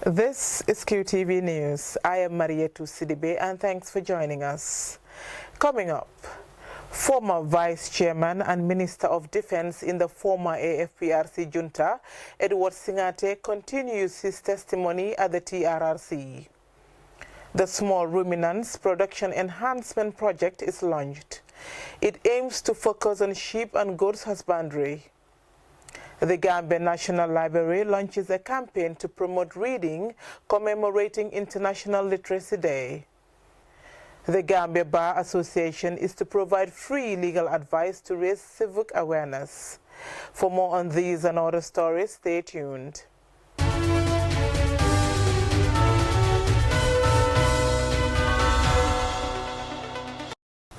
This is QTV News. I am Marietu Sidibe and thanks for joining us. Coming up, former Vice Chairman and Minister of Defense in the former AFPRC junta, Edward Singhateh, continues his testimony at the TRRC. The Small Ruminants Production Enhancement Project is launched. It aims to focus on sheep and goats husbandry. The Gambia National Library launches a campaign to promote reading, commemorating International Literacy Day. The Gambia Bar Association is to provide free legal advice to raise civic awareness. For more on these and other stories, stay tuned.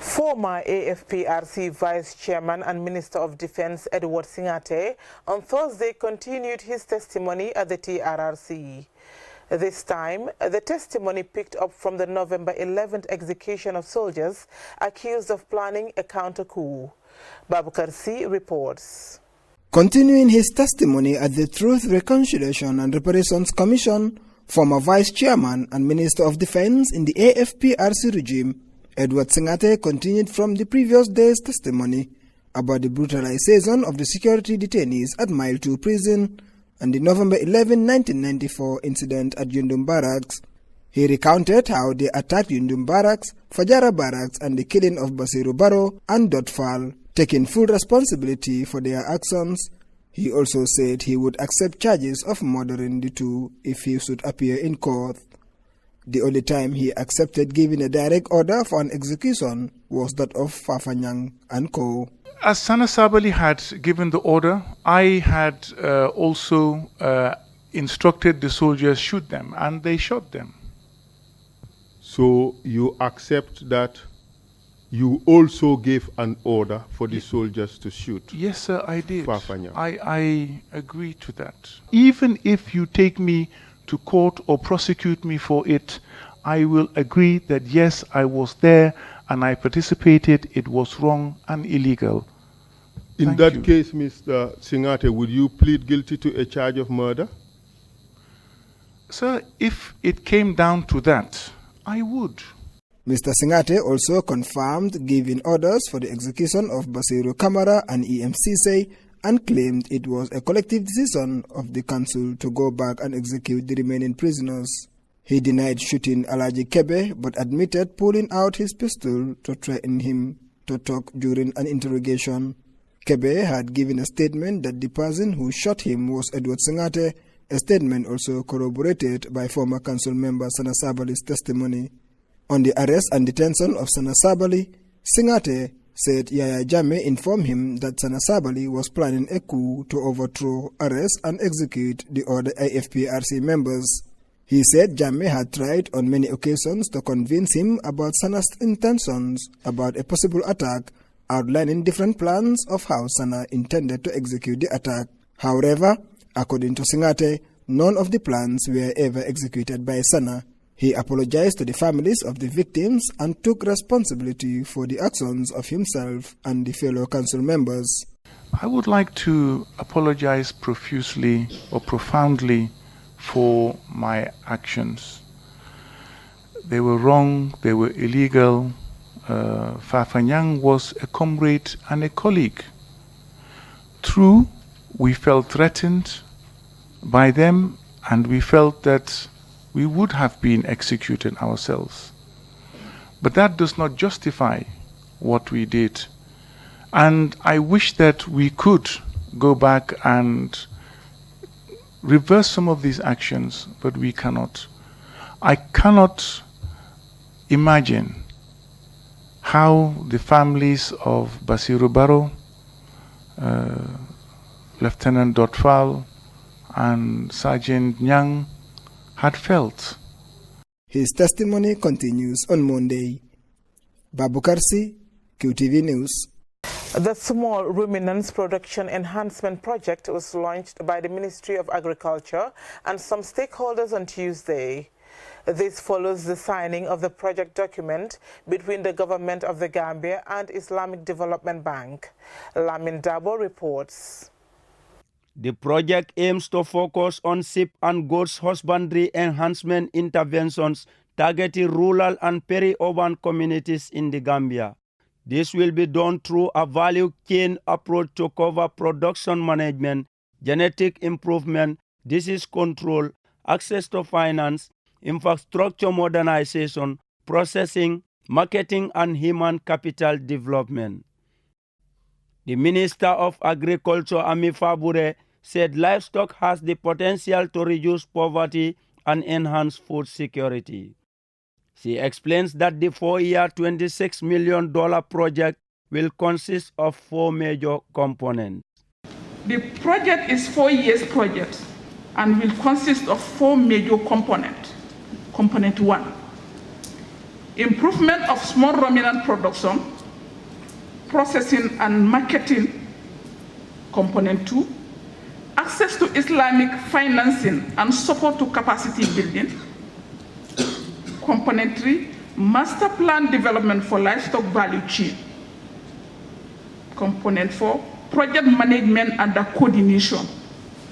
Former AFPRC Vice Chairman and Minister of Defense Edward Singhateh on Thursday continued his testimony at the TRRC. This time, the testimony picked up from the November 11th execution of soldiers accused of planning a counter-coup. Babukar C. reports. Continuing his testimony at the Truth, Reconciliation and Reparations Commission, former Vice Chairman and Minister of Defense in the AFPRC regime, Edward Singhateh continued from the previous day's testimony about the brutalization of the security detainees at Mile 2 prison and the November 11, 1994 incident at Yundum Barracks. He recounted how they attacked Yundum Barracks, Fajara Barracks and the killing of Basiru Barrow and Dotfal, taking full responsibility for their actions. He also said he would accept charges of murdering the two if he should appear in court. The only time he accepted giving a direct order for an execution was that of Fafanyang and Co. As Sana Sabali had given the order, I had also instructed the soldiers shoot them, and they shot them. So you accept that you also gave an order for the soldiers to shoot? Yes, sir, I did. Fafanyang. I agree to that. Even if you take me to court or prosecute me for it, I will agree that yes, I was there and I participated. It was wrong and illegal. In that case, Mr. Singhateh, would you plead guilty to a charge of murder? Sir, if it came down to that, I would. Mr. Singhateh also confirmed giving orders for the execution of Basiru Kamara and EMCC and claimed it was a collective decision of the council to go back and execute the remaining prisoners. He denied shooting Alaji Kebe but admitted pulling out his pistol to threaten him to talk during an interrogation. Kebe had given a statement that the person who shot him was Edward Singhateh, a statement also corroborated by former council member Sana Sabali's testimony. On the arrest and detention of Sana Sabali, Singhateh said Yaya Jammeh informed him that Sana Sabali was planning a coup to overthrow, arrest and execute the other AFPRC members. He said Jammeh had tried on many occasions to convince him about Sana's intentions about a possible attack, outlining different plans of how Sana intended to execute the attack. However, according to Singhateh, none of the plans were ever executed by Sana. He apologized to the families of the victims and took responsibility for the actions of himself and the fellow council members. I would like to apologize profusely or profoundly for my actions. They were wrong, they were illegal. Fafanyang was a comrade and a colleague. True, we felt threatened by them and we felt that we would have been executed ourselves. But that does not justify what we did. And I wish that we could go back and reverse some of these actions, but we cannot. I cannot imagine how the families of Basiru Barrow, Lieutenant Dotfal, and Sergeant Nyang had felt. His testimony continues on Monday. Babukar C, QTV News. The Small Ruminants Production Enhancement Project was launched by the Ministry of Agriculture and some stakeholders on Tuesday. This follows the signing of the project document between the Government of the Gambia and Islamic Development Bank. Lamin Dabo reports. The project aims to focus on sheep and goats husbandry enhancement interventions targeting rural and peri-urban communities in the Gambia. This will be done through a value chain approach to cover production management, genetic improvement, disease control, access to finance, infrastructure modernization, processing, marketing, and human capital development. The Minister of Agriculture, Ami Fabure, said livestock has the potential to reduce poverty and enhance food security. She explains that the 4-year $26 million project will consist of 4 major components. The project is 4 years project and will consist of 4 major components. Component 1, improvement of small ruminant production, processing and marketing. Component 2, access to Islamic financing and support to capacity building. Component 3, master plan development for livestock value chain. Component 4, project management and coordination.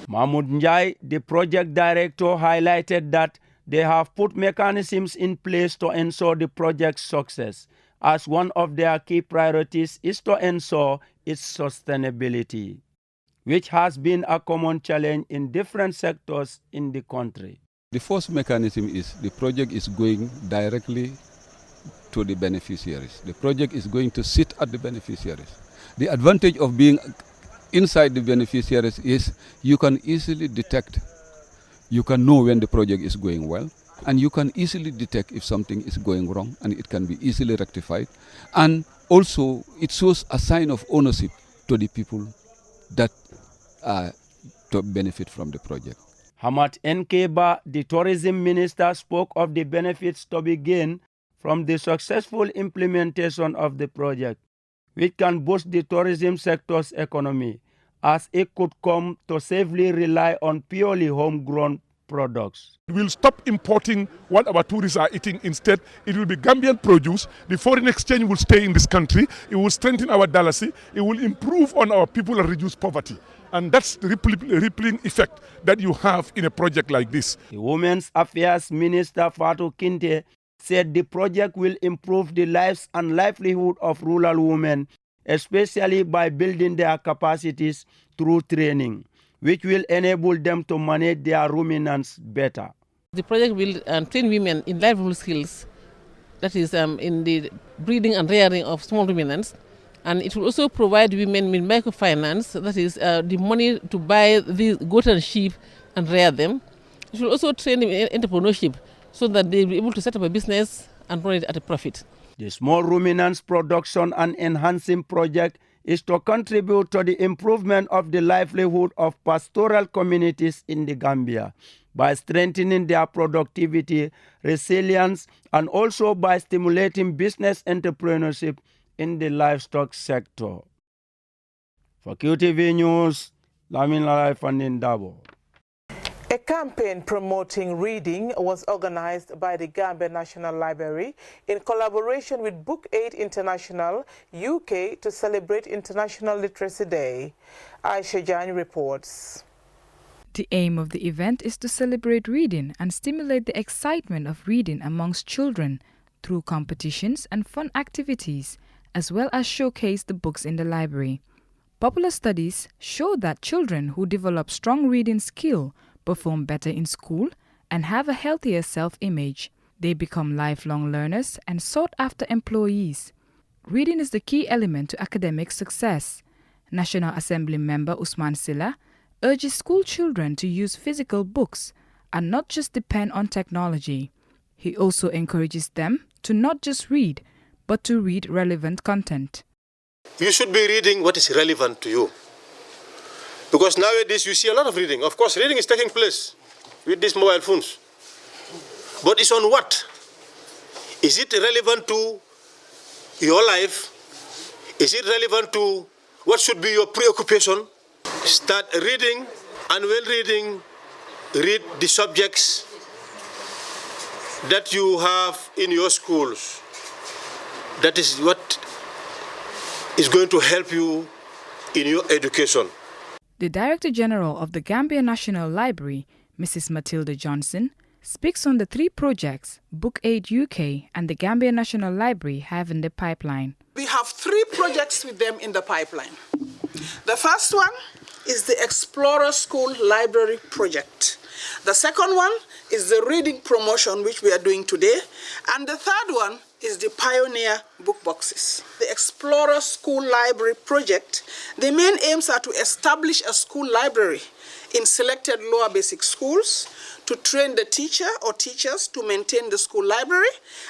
Mahmoud Njai, the project director, highlighted that they have put mechanisms in place to ensure the project's success, as one of their key priorities is to ensure its sustainability, which has been a common challenge in different sectors in the country. The first mechanism is the project is going directly to the beneficiaries. The project is going to sit at the beneficiaries. The advantage of being inside the beneficiaries is you can easily detect, you can know when the project is going well, and you can easily detect if something is going wrong, and it can be easily rectified. And also it shows a sign of ownership to the people that to benefit from the project. Hamad Nkeba, the tourism minister, spoke of the benefits to be gained from the successful implementation of the project, which can boost the tourism sector's economy, as it could come to safely rely on purely homegrown products. We'll stop importing what our tourists are eating. Instead, it will be Gambian produce. The foreign exchange will stay in this country. It will strengthen our dalasi. It will improve on our people and reduce poverty. And that's the rippling effect that you have in a project like this. The Women's Affairs Minister, Fatou Kinte, said the project will improve the lives and livelihood of rural women, especially by building their capacities through training, which will enable them to manage their ruminants better. The project will train women in livelihood skills, that is in the breeding and rearing of small ruminants, and it will also provide women with microfinance, that is the money to buy the goat and sheep and rear them. It will also train them in entrepreneurship so that they will be able to set up a business and run it at a profit. The Small Ruminants Production and Enhancing Project is to contribute to the improvement of the livelihood of pastoral communities in the Gambia by strengthening their productivity, resilience, and also by stimulating business entrepreneurship in the livestock sector. For QTV News, Lamin Lalai Fandin Dabo. A campaign promoting reading was organized by the Gambia National Library in collaboration with Book Aid International, UK, to celebrate International Literacy Day. Aisha Jan reports. The aim of the event is to celebrate reading and stimulate the excitement of reading amongst children through competitions and fun activities, as well as showcase the books in the library. Popular studies show that children who develop strong reading skill perform better in school and have a healthier self-image. They become lifelong learners and sought-after employees. Reading is the key element to academic success. National Assembly member Usman Silla urges school children to use physical books and not just depend on technology. He also encourages them to not just read, but to read relevant content. You should be reading what is relevant to you. Because nowadays you see a lot of reading. Of course, reading is taking place with these mobile phones. But it's on what? Is it relevant to your life? Is it relevant to what should be your preoccupation? Start reading, and while reading, read the subjects that you have in your schools. That is what is going to help you in your education. The Director General of the Gambia National Library, Mrs. Matilda Johnson, speaks on the 3 projects Book Aid UK and the Gambia National Library have in the pipeline. We have 3 projects with them in the pipeline. The first one is the Explorer School Library Project. The second one is the reading promotion, which we are doing today. And the third one is the Pioneer Book Boxes. The Explorer School Library Project, the main aims are to establish a school library in selected lower basic schools, to train the teacher or teachers to maintain the school library,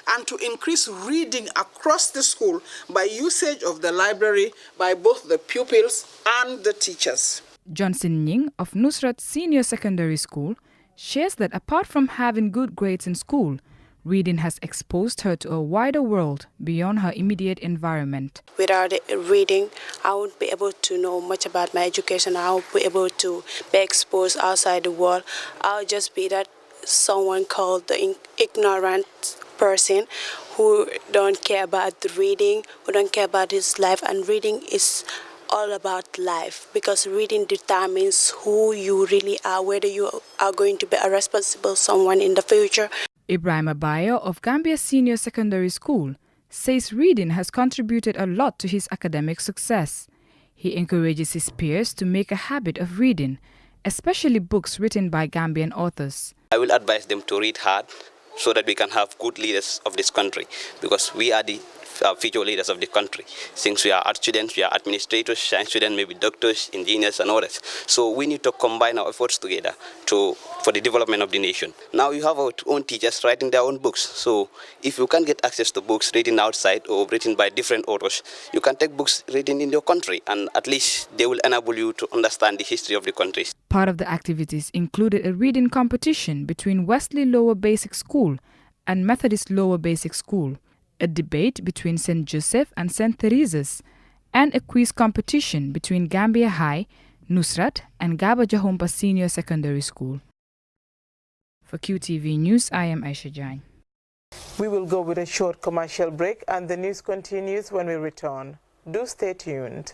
and to increase reading across the school by usage of the library by both the pupils and the teachers. Johnson Nying of Nusrat Senior Secondary School shares that apart from having good grades in school, reading has exposed her to a wider world beyond her immediate environment. Without reading, I wouldn't be able to know much about my education. I won't be able to be exposed outside the world. I'll just be that someone called the ignorant person who don't care about the reading, who don't care about his life. And reading is all about life, because reading determines who you really are, whether you are going to be a responsible someone in the future. Ibrahim Abayo of Gambia Senior Secondary School says reading has contributed a lot to his academic success. He encourages his peers to make a habit of reading, especially books written by Gambian authors. I will advise them to read hard so that we can have good leaders of this country, because we are the future leaders of the country. Since we are art students, we are administrators, science students, maybe doctors, engineers and others. So we need to combine our efforts together for the development of the nation. Now you have our own teachers writing their own books. So if you can get access to books written outside or written by different authors, you can take books written in your country, and at least they will enable you to understand the history of the country. Part of the activities included a reading competition between Wesley Lower Basic School and Methodist Lower Basic School, a debate between St. Joseph and St. Teresa's, and a quiz competition between Gambia High, Nusrat, and Gaba Jahompa Senior Secondary School. For QTV News, I am Aisha Jain. We will go with a short commercial break, and the news continues when we return. Do stay tuned.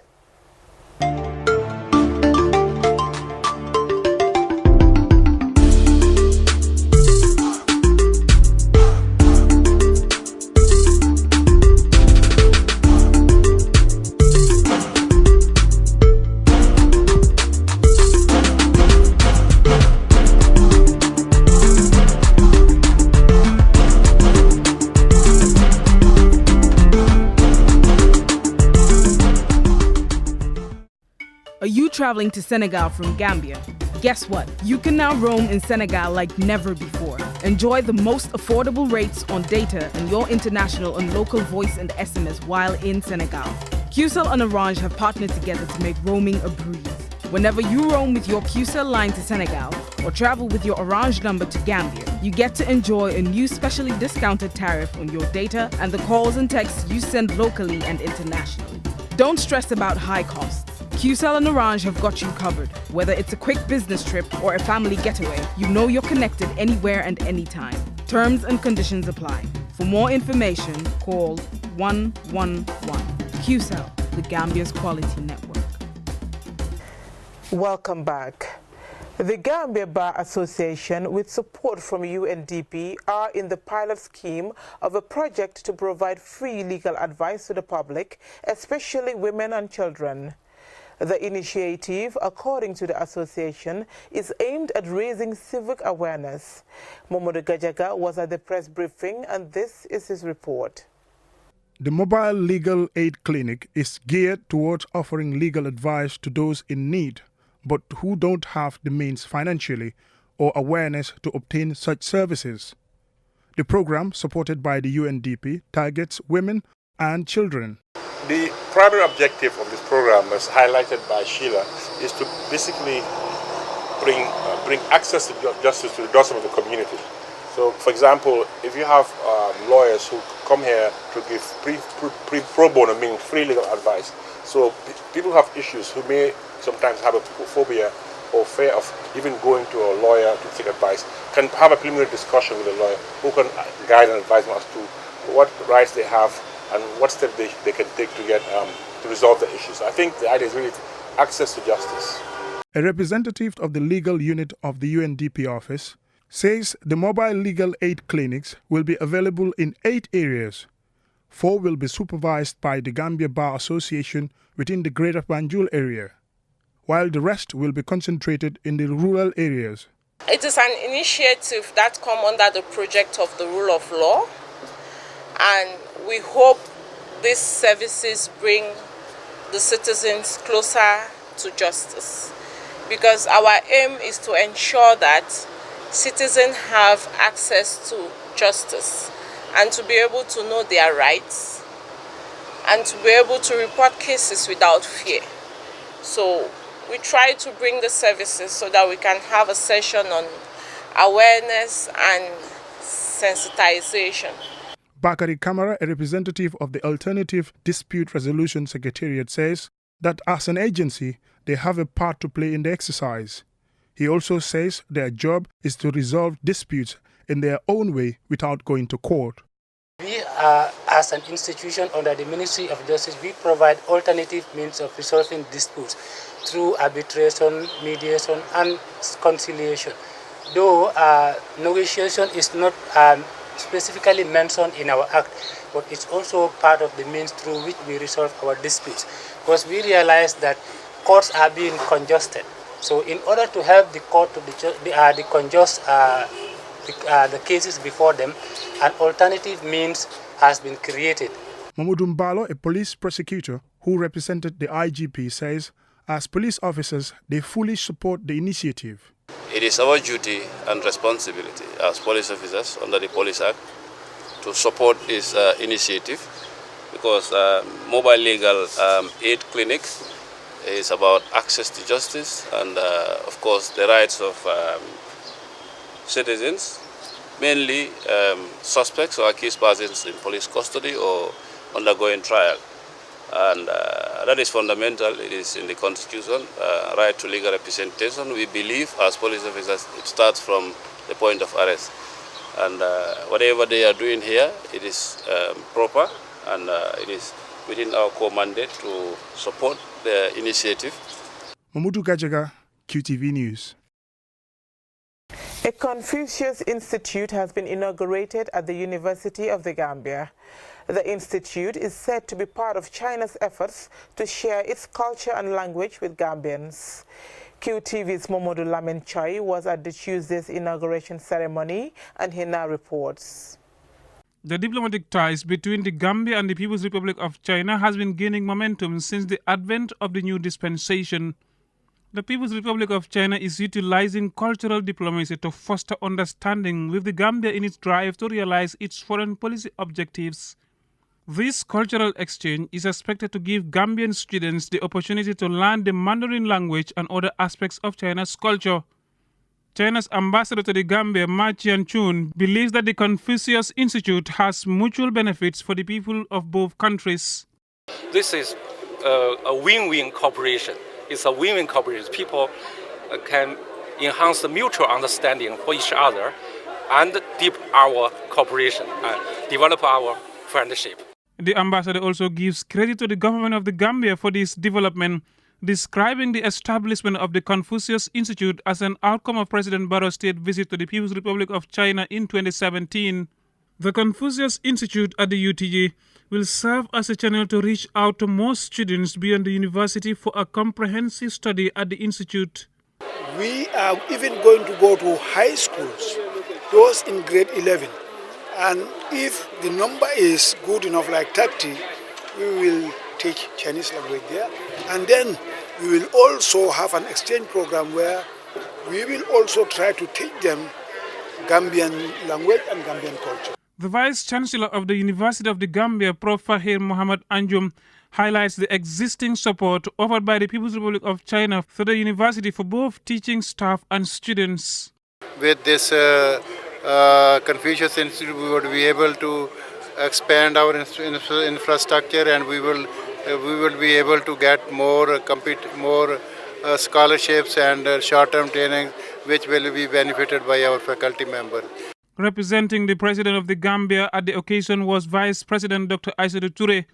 Are you traveling to Senegal from Gambia? Guess what? You can now roam in Senegal like never before. Enjoy the most affordable rates on data and your international and local voice and SMS while in Senegal. QCell and Orange have partnered together to make roaming a breeze. Whenever you roam with your QCell line to Senegal or travel with your Orange number to Gambia, you get to enjoy a new specially discounted tariff on your data and the calls and texts you send locally and internationally. Don't stress about high costs. QCell and Orange have got you covered. Whether it's a quick business trip or a family getaway, you know you're connected anywhere and anytime. Terms and conditions apply. For more information, call 111. QCell, the Gambia's quality network. Welcome back. The Gambia Bar Association, with support from UNDP, are in the pilot scheme of a project to provide free legal advice to the public, especially women and children. The initiative, according to the association, is aimed at raising civic awareness. Momodu Gajaga was at the press briefing, and this is his report. The mobile legal aid clinic is geared towards offering legal advice to those in need, but who don't have the means financially or awareness to obtain such services. The program, supported by the UNDP, targets women and children. The primary objective of this program, as highlighted by Sheila, is to basically bring access to justice to the doorstep of the community. So, for example, if you have lawyers who come here to give pro bono, meaning free legal advice, so people who have issues who may sometimes have a phobia or fear of even going to a lawyer to seek advice, can have a preliminary discussion with a lawyer who can guide and advise them as to what rights they have and what steps they can take to get to resolve the issues. I think the idea is really access to justice. a representative of the legal unit of the UNDP office, says the mobile legal aid clinics will be available in 8 areas. 4 will be supervised by the Gambia Bar Association within the Greater Banjul area, while the rest will be concentrated in the rural areas. It is an initiative that comes under the project of the rule of law, and we hope these services bring the citizens closer to justice, because our aim is to ensure that citizens have access to justice and to be able to know their rights and to be able to report cases without fear. So we try to bring the services so that we can have a session on awareness and sensitization. Bakari Kamara, a representative of the Alternative Dispute Resolution Secretariat, says that as an agency, they have a part to play in the exercise. He also says their job is to resolve disputes in their own way without going to court. We are, as an institution under the Ministry of Justice, we provide alternative means of resolving disputes through arbitration, mediation, and conciliation. Though negotiation is not specifically mentioned in our Act, but it's also part of the means through which we resolve our disputes, because we realize that courts are being congested. So in order to help the court to decongest the cases before them, an alternative means has been created. Mamoudou Mbalo, a police prosecutor who represented the IGP, says as police officers, they fully support the initiative. It is our duty and responsibility as police officers under the Police Act to support this initiative, because mobile legal aid clinic is about access to justice and, of course, the rights of citizens, mainly suspects or accused persons in police custody or undergoing trial. And that is fundamental. It is in the Constitution, right to legal representation. We believe as police officers it starts from the point of arrest. And whatever they are doing here, it is proper, and it is within our core mandate to support the initiative. Mamoudou Gajaga, QTV News. A Confucius Institute has been inaugurated at the University of the Gambia. The institute is said to be part of China's efforts to share its culture and language with Gambians. QTV's Momodu Lamin Choi was at the Tuesday's inauguration ceremony, and he now reports. The diplomatic ties between the Gambia and the People's Republic of China has been gaining momentum since the advent of the new dispensation. The People's Republic of China is utilizing cultural diplomacy to foster understanding with the Gambia in its drive to realize its foreign policy objectives. This cultural exchange is expected to give Gambian students the opportunity to learn the Mandarin language and other aspects of China's culture. China's ambassador to the Gambia, Ma Jianchun, believes that the Confucius Institute has mutual benefits for the people of both countries. This is a win-win cooperation. It's a win-win cooperation. People can enhance the mutual understanding for each other and deepen our cooperation and develop our friendship. The ambassador also gives credit to the government of the Gambia for this development, describing the establishment of the Confucius Institute as an outcome of President Barrow's state visit to the People's Republic of China in 2017. The Confucius Institute at the UTG will serve as a channel to reach out to more students beyond the university for a comprehensive study at the institute. We are even going to go to high schools, those in grade 11. And if the number is good enough, like 30, we will teach Chinese language there. And then we will also have an exchange program where we will also try to teach them Gambian language and Gambian culture. The Vice Chancellor of the University of the Gambia, Prof. Fahir Mohammed Anjum, highlights the existing support offered by the People's Republic of China for the university for both teaching staff and students. With this Confucius Institute, we would be able to expand our infrastructure, and we will be able to get more scholarships and short-term training, which will be benefited by our faculty members. Representing the President of the Gambia at the occasion was Vice President Dr. Aïssatou Touré.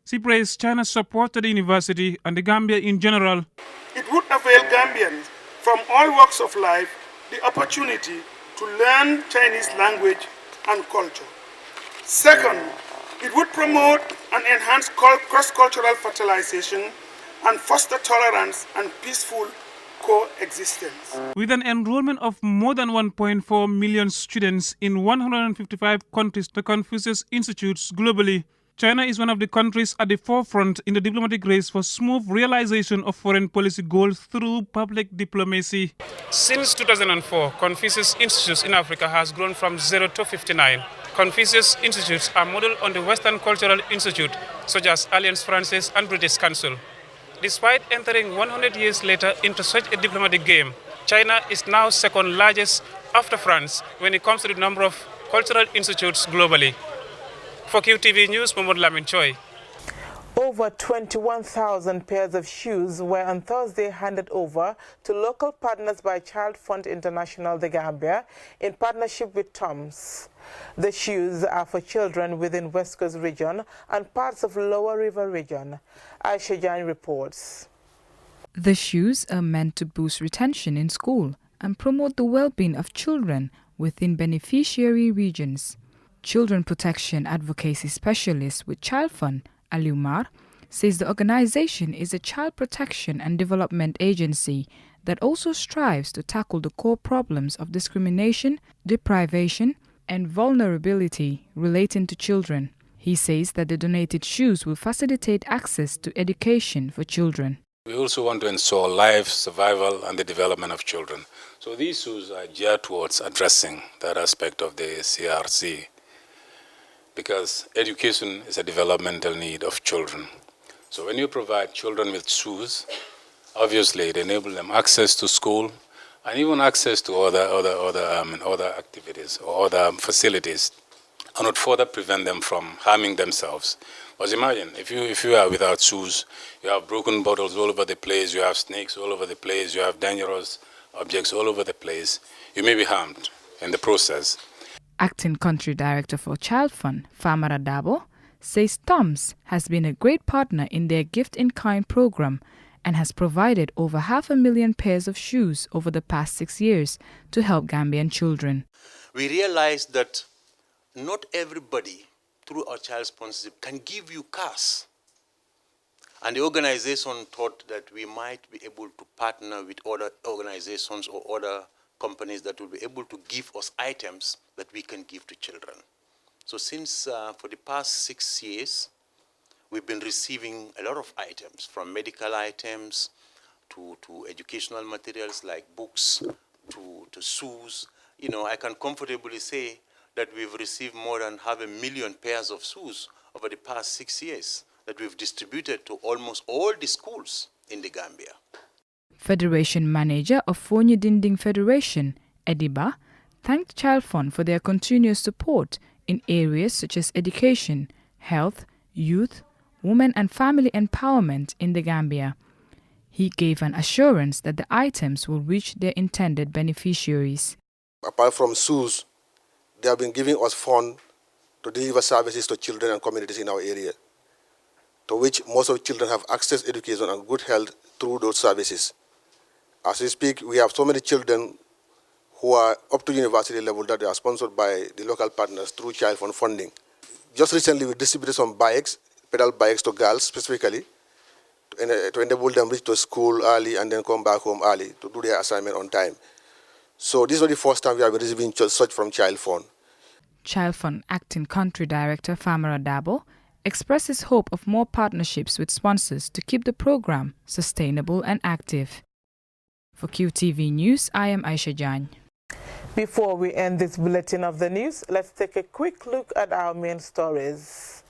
She praised China's support to the university and the Gambia in general. It would avail Gambians from all walks of life the opportunity to learn Chinese language and culture. Second, it would promote and enhance cross-cultural fertilization and foster tolerance and peaceful coexistence. With an enrollment of more than 1.4 million students in 155 countries, the Confucius Institute globally, China is one of the countries at the forefront in the diplomatic race for smooth realization of foreign policy goals through public diplomacy. Since 2004, Confucius Institutes in Africa has grown from 0 to 59. Confucius Institutes are modeled on the Western Cultural Institute, such as Alliance Française and British Council. Despite entering 100 years later into such a diplomatic game, China is now second largest after France when it comes to the number of cultural institutes globally. For QTV News, Mohamed Lamin Choi. Over 21,000 pairs of shoes were on Thursday handed over to local partners by ChildFund International, the Gambia, in partnership with TOMS. The shoes are for children within West Coast region and parts of Lower River region. Aisha Jan reports. The shoes are meant to boost retention in school and promote the well-being of children within beneficiary regions. Children Protection Advocacy Specialist with ChildFund, Aliumar, says the organization is a child protection and development agency that also strives to tackle the core problems of discrimination, deprivation, and vulnerability relating to children. He says that the donated shoes will facilitate access to education for children. We also want to ensure life, survival, and the development of children. So these shoes are geared towards addressing that aspect of the CRC, because education is a developmental need of children. So when you provide children with shoes, obviously it enables them access to school and even access to other activities or other facilities, and would further prevent them from harming themselves. Because imagine, if you are without shoes, you have broken bottles all over the place, you have snakes all over the place, you have dangerous objects all over the place, you may be harmed in the process. Acting Country Director for ChildFund, Famara Dabo, says TOMS has been a great partner in their gift-in-kind program and has provided over 500,000 pairs of shoes over the past 6 years to help Gambian children. We realized that not everybody, through our child sponsorship, can give you cars. And the organization thought that we might be able to partner with other organizations or other companies that will be able to give us items that we can give to children. So since for the past 6 years, we've been receiving a lot of items, from medical items to educational materials like books to shoes. You know, I can comfortably say that we've received more than 500,000 pairs of shoes over the past 6 years that we've distributed to almost all the schools in the Gambia. Federation Manager of Fonyi Dinding Federation, Ediba, thanked ChildFund for their continuous support in areas such as education, health, youth, women and family empowerment in the Gambia. He gave an assurance that the items will reach their intended beneficiaries. Apart from shoes, they have been giving us funds to deliver services to children and communities in our area, to which most of the children have access to education and good health through those services. As we speak, we have so many children who are up to university level that they are sponsored by the local partners through ChildFund funding. Just recently, we distributed some bikes, pedal bikes to girls specifically, to enable them reach to school early and then come back home early to do their assignment on time. So this is not the first time we have been receiving such from ChildFund. ChildFund Acting Country Director Famara Dabo expresses hope of more partnerships with sponsors to keep the program sustainable and active. For QTV News, I am Aisha Jan. Before we end this bulletin of the news, let's take a quick look at our main stories.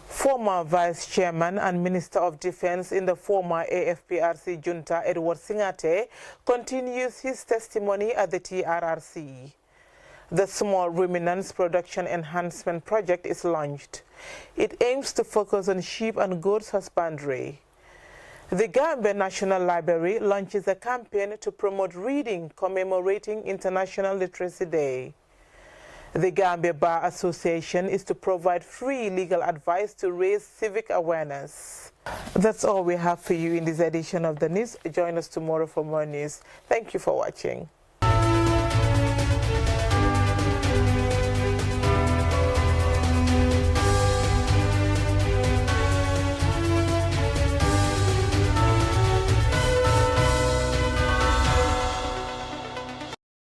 Former Vice Chairman and Minister of Defense in the former AFPRC junta, Edward Singhateh, continues his testimony at the TRRC. The Small Ruminants Production Enhancement project is launched. It aims to focus on sheep and goats husbandry. The Gambia National Library launches a campaign to promote reading commemorating International Literacy Day. The Gambia Bar Association is to provide free legal advice to raise civic awareness. That's all we have for you in this edition of the news. Join us tomorrow for more news. Thank you for watching.